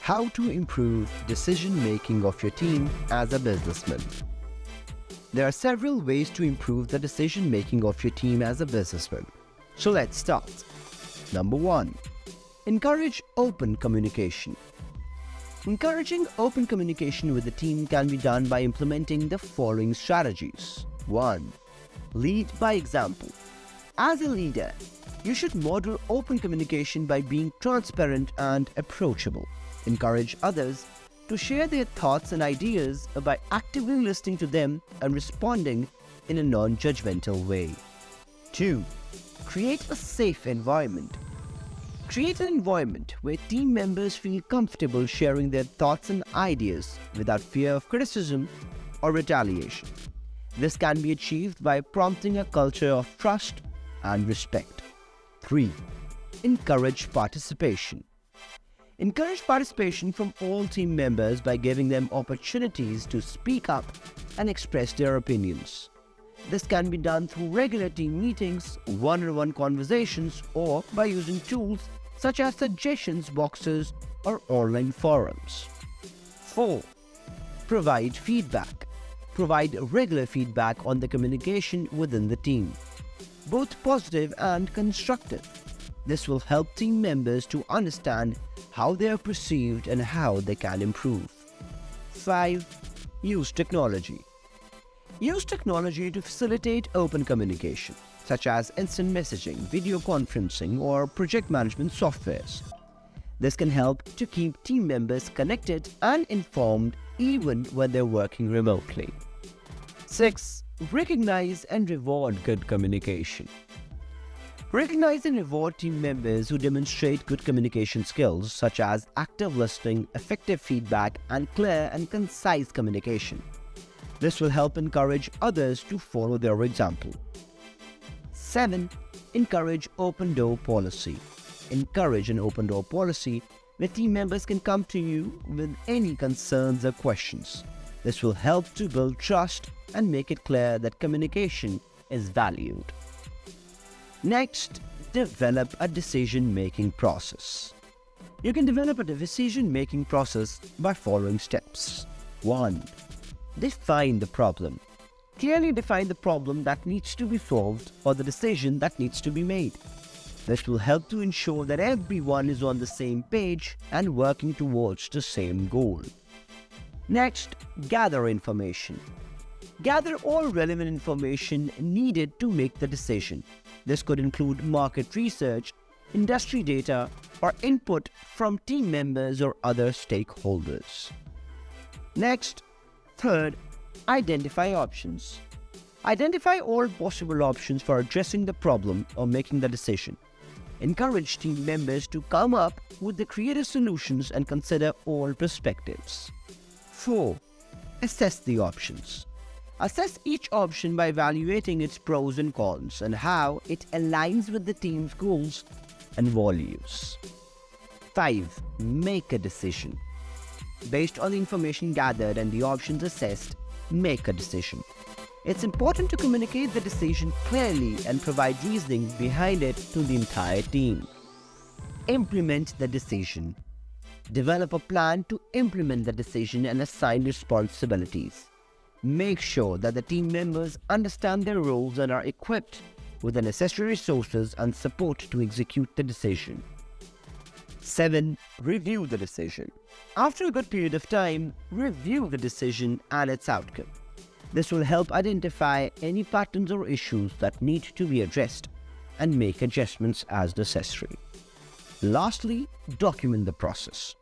How to improve decision-making of your team as a businessman. There are several ways to improve the decision-making of your team as a businessman. So let's start. Number 1. Encourage open communication. Encouraging open communication with the team can be done by implementing the following strategies. 1. Lead by example. As a leader, you should model open communication by being transparent and approachable. Encourage others to share their thoughts and ideas by actively listening to them and responding in a non-judgmental way. 2. Create a safe environment. Create an environment where team members feel comfortable sharing their thoughts and ideas without fear of criticism or retaliation. This can be achieved by prompting a culture of trust and respect. 3. Encourage participation. Encourage participation from all team members by giving them opportunities to speak up and express their opinions. This can be done through regular team meetings, one-on-one conversations, or by using tools such as suggestions boxes or online forums. 4. Provide feedback. Provide regular feedback on the communication within the team, both positive and constructive. This will help team members to understand how they are perceived and how they can improve. 5. Use technology. Use technology to facilitate open communication, such as instant messaging, video conferencing, or project management softwares. This can help to keep team members connected and informed even when they're working remotely. 6. Recognize and reward good communication. Recognize and reward team members who demonstrate good communication skills such as active listening, effective feedback, and clear and concise communication. This will help encourage others to follow their example. 7. Encourage open door policy. Encourage an open door policy where team members can come to you with any concerns or questions. This will help to build trust and make it clear that communication is valued. Next, develop a decision-making process. You can develop a decision-making process by following steps. 1. Define the problem. Clearly define the problem that needs to be solved or the decision that needs to be made. This will help to ensure that everyone is on the same page and working towards the same goal. Next, gather information. Gather all relevant information needed to make the decision. This could include market research, industry data, or input from team members or other stakeholders. Next, third, identify options. Identify all possible options for addressing the problem or making the decision. Encourage team members to come up with the creative solutions and consider all perspectives. 4. Assess the options. Assess each option by evaluating its pros and cons and how it aligns with the team's goals and values. 5. Make a decision. Based on the information gathered and the options assessed, make a decision. It's important to communicate the decision clearly and provide reasoning behind it to the entire team. Implement the decision. Develop a plan to implement the decision and assign responsibilities. Make sure that the team members understand their roles and are equipped with the necessary resources and support to execute the decision. 7. Review the decision. After a good period of time, review the decision and its outcome. This will help identify any patterns or issues that need to be addressed and make adjustments as necessary. Lastly, document the process.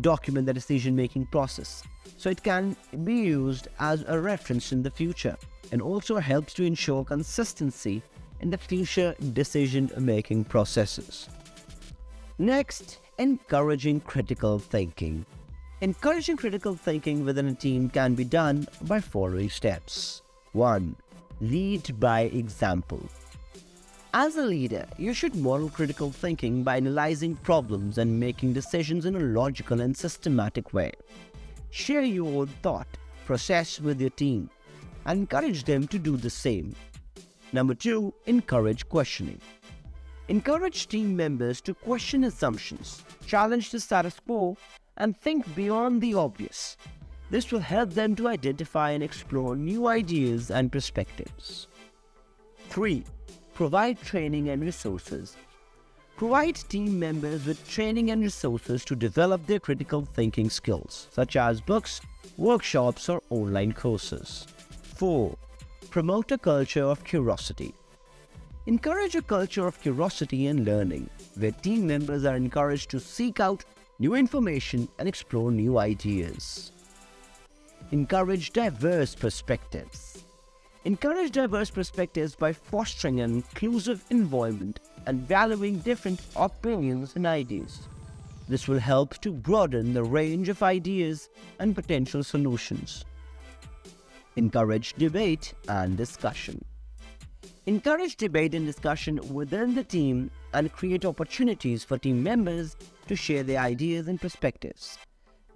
Document the decision-making process so it can be used as a reference in the future and also helps to ensure consistency in the future decision-making processes. Next, encouraging critical thinking. Encouraging critical thinking within a team can be done by following steps. 1. Lead by example. As a leader, you should model critical thinking by analyzing problems and making decisions in a logical and systematic way. Share your own thought process with your team and encourage them to do the same. Number 2, encourage questioning. Encourage team members to question assumptions, challenge the status quo, and think beyond the obvious. This will help them to identify and explore new ideas and perspectives. 3. Provide training and resources. Provide team members with training and resources to develop their critical thinking skills, such as books, workshops, or online courses. 4. Promote a culture of curiosity. Encourage a culture of curiosity and learning, where team members are encouraged to seek out new information and explore new ideas. Encourage diverse perspectives. Encourage diverse perspectives by fostering an inclusive environment and valuing different opinions and ideas. This will help to broaden the range of ideas and potential solutions. Encourage debate and discussion. Encourage debate and discussion within the team and create opportunities for team members to share their ideas and perspectives.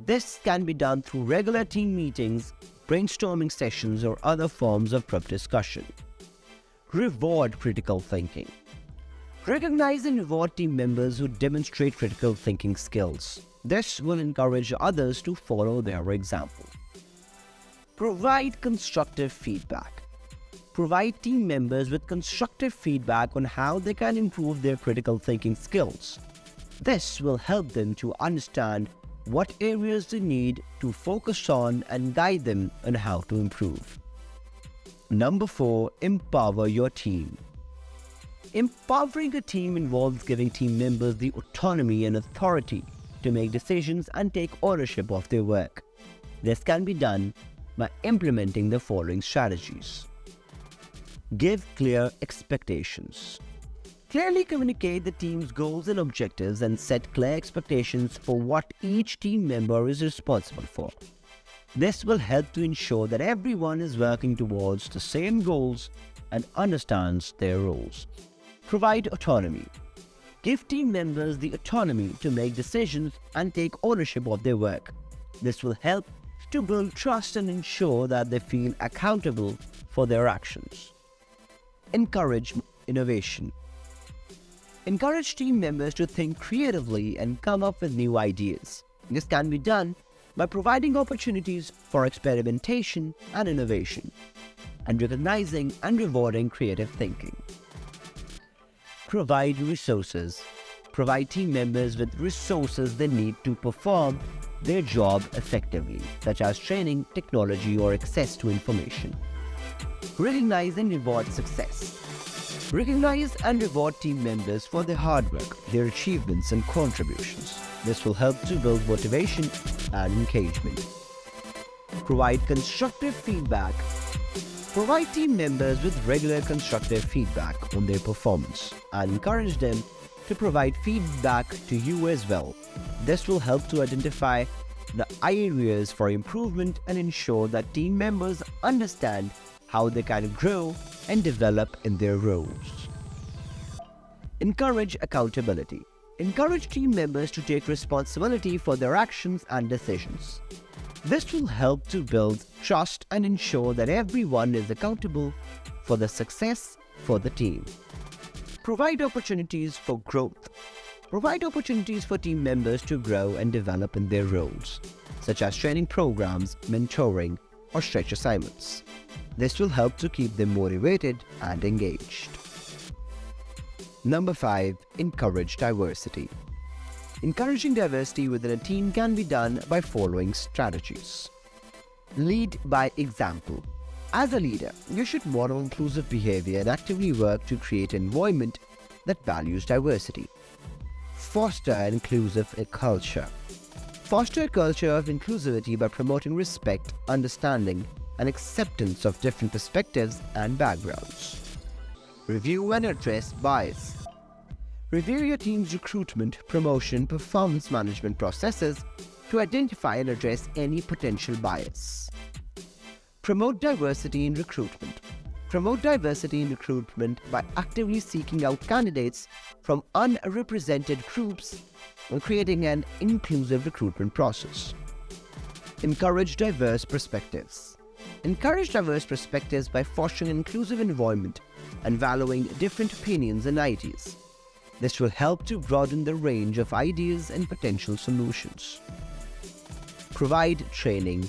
This can be done through regular team meetings, brainstorming sessions, or other forms of group discussion. Reward critical thinking. Recognize and reward team members who demonstrate critical thinking skills. This will encourage others to follow their example. Provide constructive feedback. Provide team members with constructive feedback on how they can improve their critical thinking skills. This will help them to understand what areas they need to focus on and guide them on how to improve. Number 4, empower your team. Empowering a team involves giving team members the autonomy and authority to make decisions and take ownership of their work. This can be done by implementing the following strategies. Give clear expectations. Clearly communicate the team's goals and objectives and set clear expectations for what each team member is responsible for. This will help to ensure that everyone is working towards the same goals and understands their roles. Provide autonomy. Give team members the autonomy to make decisions and take ownership of their work. This will help to build trust and ensure that they feel accountable for their actions. Encourage innovation. Encourage team members to think creatively and come up with new ideas. This can be done by providing opportunities for experimentation and innovation, and recognizing and rewarding creative thinking. Provide resources. Provide team members with resources they need to perform their job effectively, such as training, technology, or access to information. Recognize and reward success. Recognize and reward team members for their hard work, their achievements, and contributions. This will help to build motivation and engagement. Provide constructive feedback. Provide team members with regular constructive feedback on their performance and encourage them to provide feedback to you as well. This will help to identify the areas for improvement and ensure that team members understand how they can grow and develop in their roles. Encourage accountability. Encourage team members to take responsibility for their actions and decisions. This will help to build trust and ensure that everyone is accountable for the success for the team. Provide opportunities for growth. Provide opportunities for team members to grow and develop in their roles, such as training programs, mentoring, or stretch assignments. This will help to keep them motivated and engaged. Number 5, encourage diversity. Encouraging diversity within a team can be done by following strategies. Lead by example. As a leader, you should model inclusive behavior and actively work to create an environment that values diversity. Foster an inclusive culture. Foster a culture of inclusivity by promoting respect, understanding, and acceptance of different perspectives and backgrounds. Review and address bias. Review your team's recruitment, promotion, performance management processes to identify and address any potential bias. Promote diversity in recruitment. Promote diversity in recruitment by actively seeking out candidates from unrepresented groups and creating an inclusive recruitment process. Encourage diverse perspectives. Encourage diverse perspectives by fostering an inclusive environment and valuing different opinions and ideas. This will help to broaden the range of ideas and potential solutions. Provide training.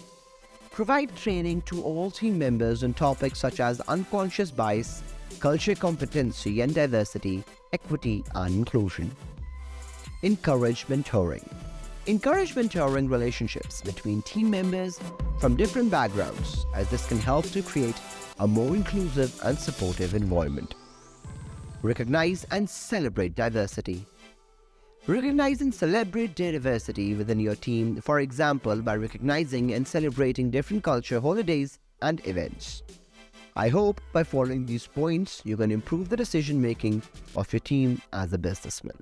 Provide training to all team members on topics such as unconscious bias, culture competency and diversity, equity and inclusion. Encourage mentoring. Encourage mentoring relationships between team members from different backgrounds, as this can help to create a more inclusive and supportive environment. Recognize and celebrate diversity. Recognize and celebrate diversity within your team, for example, by recognizing and celebrating different culture, holidays, and events. I hope by following these points, you can improve the decision making of your team as a businessman.